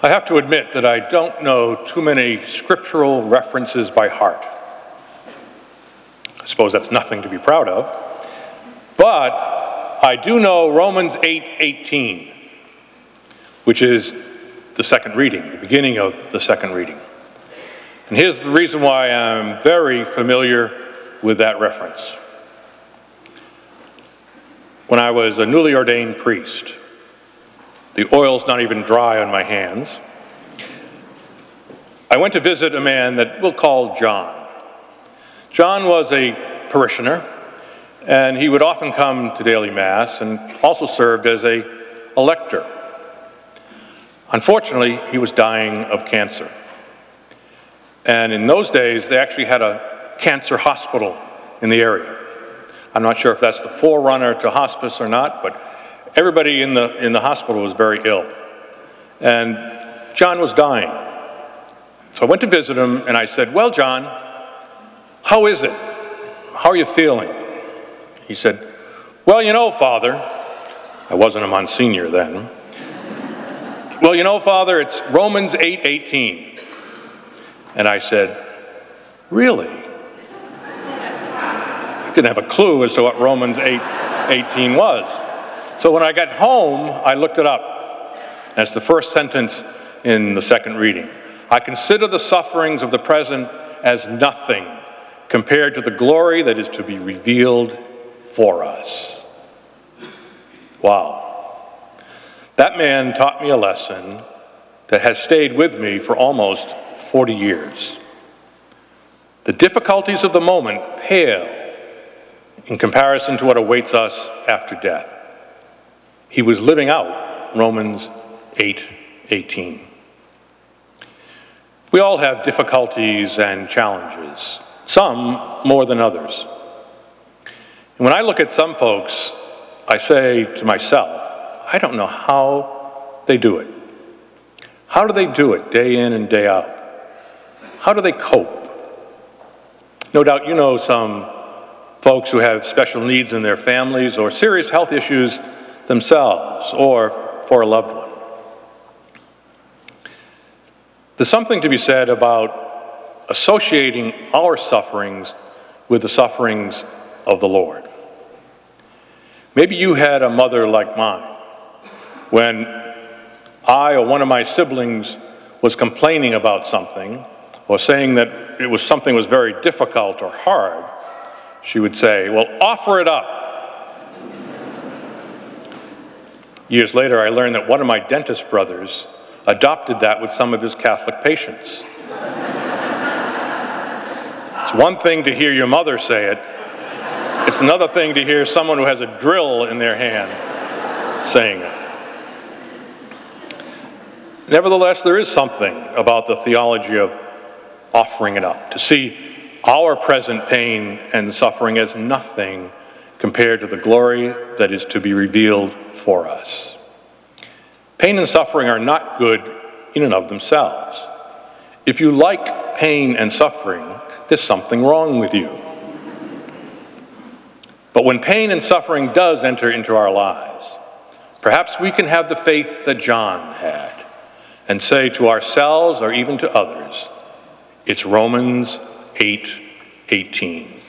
I have to admit that I don't know too many scriptural references by heart. I suppose that's nothing to be proud of. But I do know Romans 8:18, which is the second reading, the beginning of the second reading. And here's the reason why I'm very familiar with that reference. When I was a newly ordained priest, the oil's not even dry on my hands, I went to visit a man that we'll call John. John was a parishioner, and he would often come to daily mass and also served as a lector. Unfortunately, he was dying of cancer. And in those days, they actually had a cancer hospital in the area. I'm not sure if that's the forerunner to hospice or not, but everybody in the hospital was very ill. And John was dying. So I went to visit him, and I said, "Well, John, how is it? How are you feeling?" He said, "Well, you know, Father," I wasn't a Monsignor then, "Well, you know, Father, it's Romans 8:18. And I said, "Really?" I didn't have a clue as to what Romans 8:18 was. So when I got home, I looked it up. That's the first sentence in the second reading. "I consider the sufferings of the present as nothing compared to the glory that is to be revealed for us." Wow. That man taught me a lesson that has stayed with me for almost 40 years. The difficulties of the moment pale in comparison to what awaits us after death. He was living out Romans 8:18. We all have difficulties and challenges, some more than others. And when I look at some folks, I say to myself, I don't know how they do it. How do they do it day in and day out? How do they cope? No doubt you know some folks who have special needs in their families or serious health issues themselves or for a loved one. There's something to be said about associating our sufferings with the sufferings of the Lord. Maybe you had a mother like mine. When I or one of my siblings was complaining about something or saying that something was very difficult or hard, she would say, "Well, offer it up." Years later, I learned that one of my dentist brothers adopted that with some of his Catholic patients. It's one thing to hear your mother say it. It's another thing to hear someone who has a drill in their hand saying it. Nevertheless, there is something about the theology of offering it up, to see our present pain and suffering as nothing compared to the glory that is to be revealed for us. Pain and suffering are not good in and of themselves. If you like pain and suffering, there's something wrong with you. But when pain and suffering does enter into our lives, perhaps we can have the faith that John had and say to ourselves or even to others, it's Romans 8:18.